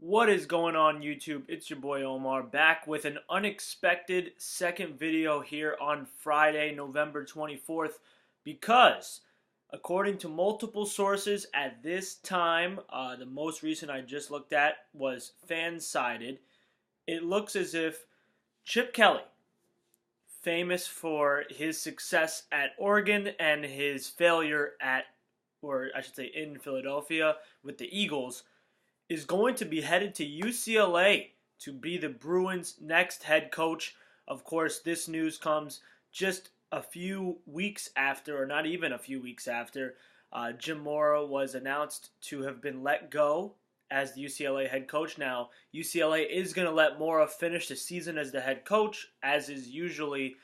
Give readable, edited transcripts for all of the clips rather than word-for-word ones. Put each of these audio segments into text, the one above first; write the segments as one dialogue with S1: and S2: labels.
S1: What is going on YouTube? It's your boy Omar back with an unexpected second video here on Friday, November 24th because according to multiple sources at this time, the most recent I just looked at was fan-sided. It looks as if Chip Kelly, famous for his success at Oregon and his failure or I should say in Philadelphia with the Eagles, is going to be headed to UCLA to be the Bruins' next head coach. Of course, this news comes just a few weeks after, or not even a few weeks after, Jim Mora was announced to have been let go as the UCLA head coach. Now, UCLA is going to let Mora finish the season as the head coach, as is usually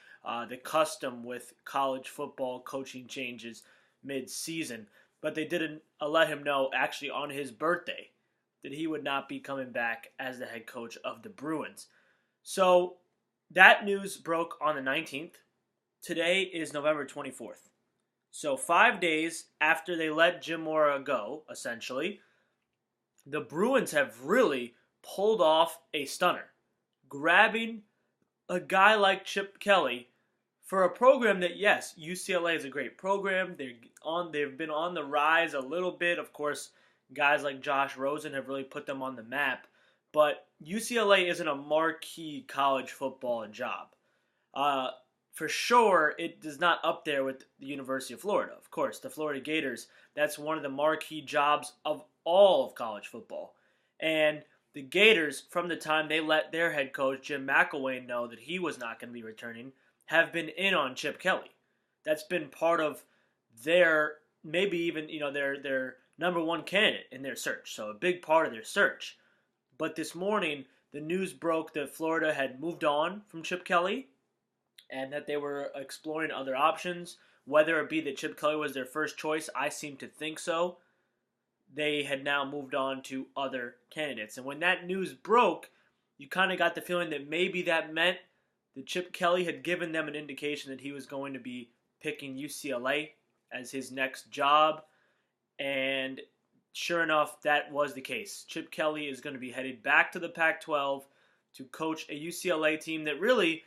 S1: the custom with college football coaching changes mid-season. But they didn't let him know actually on his birthday that he would not be coming back as the head coach of the Bruins. So that news broke on the 19th. Today is November 24th. So 5 days after they let Jim Mora go, essentially, the Bruins have really pulled off a stunner, grabbing a guy like Chip Kelly for a program that, yes, UCLA is a great program. They've been on the rise a little bit. Of course, guys like Josh Rosen have really put them on the map. But UCLA isn't a marquee college football job. For sure, it is not up there with the University of Florida. Of course, the Florida Gators, that's one of the marquee jobs of all of college football. And the Gators, from the time they let their head coach, Jim McElwain, know that he was not going to be returning, have been in on Chip Kelly. That's been part of their, maybe even, their number one candidate in their search, so a big part of their search. But this morning, the news broke that Florida had moved on from Chip Kelly and that they were exploring other options. Whether it be that Chip Kelly was their first choice, I seem to think so. They had now moved on to other candidates. And when that news broke, you kind of got the feeling that maybe that meant that Chip Kelly had given them an indication that he was going to be picking UCLA as his next job. And sure enough, that was the case. Chip Kelly is going to be headed back to the Pac-12 to coach a UCLA team that really,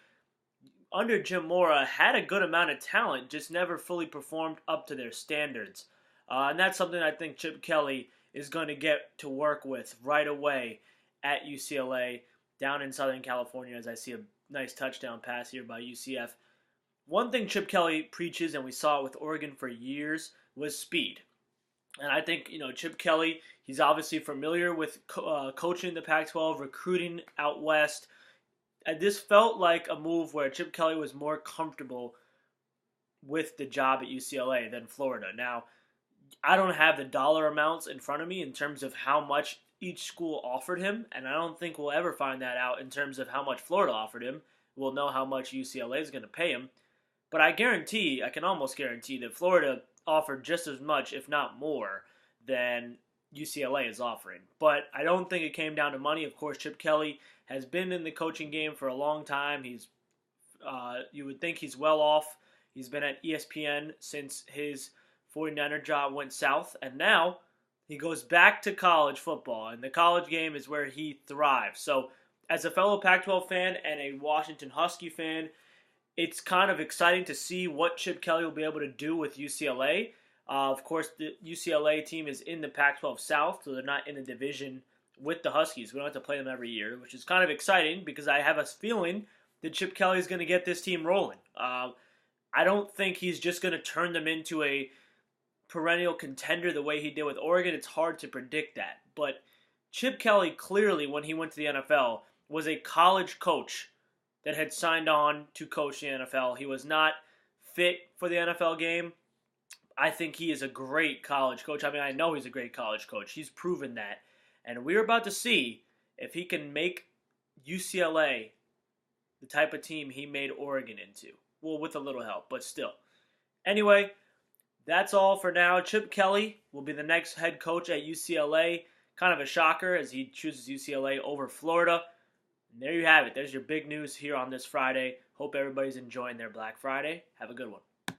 S1: under Jim Mora, had a good amount of talent, just never fully performed up to their standards. And that's something I think Chip Kelly is going to get to work with right away at UCLA down in Southern California, as I see a nice touchdown pass here by UCF. One thing Chip Kelly preaches, and we saw it with Oregon for years, was speed. And I think, Chip Kelly, he's obviously familiar with coaching the Pac-12, recruiting out west. And this felt like a move where Chip Kelly was more comfortable with the job at UCLA than Florida. Now, I don't have the dollar amounts in front of me in terms of how much each school offered him, and I don't think we'll ever find that out in terms of how much Florida offered him. We'll know how much UCLA is going to pay him. But I can almost guarantee that Florida offered just as much, if not more, than UCLA is offering. But I don't think it came down to money. Of course, Chip Kelly has been in the coaching game for a long time. You would think he's well off. He's been at ESPN since his 49er job went south, and now he goes back to college football, and the college game is where he thrives. So as a fellow Pac-12 fan and a Washington Husky fan, it's kind of exciting to see what Chip Kelly will be able to do with UCLA. Of course, the UCLA team is in the Pac-12 South, so they're not in a division with the Huskies. We don't have to play them every year, which is kind of exciting because I have a feeling that Chip Kelly is going to get this team rolling. I don't think he's just going to turn them into a perennial contender the way he did with Oregon. It's hard to predict that. But Chip Kelly clearly, when he went to the NFL, was a college coach that had signed on to coach the NFL. He was not fit for the NFL game. I think he is a great college coach. I mean, I know he's a great college coach. He's proven that. And we're about to see if he can make UCLA the type of team he made Oregon into. Well, with a little help, but still. Anyway, that's all for now. Chip Kelly will be the next head coach at UCLA. Kind of a shocker as he chooses UCLA over Florida. And there you have it. There's your big news here on this Friday. Hope everybody's enjoying their Black Friday. Have a good one.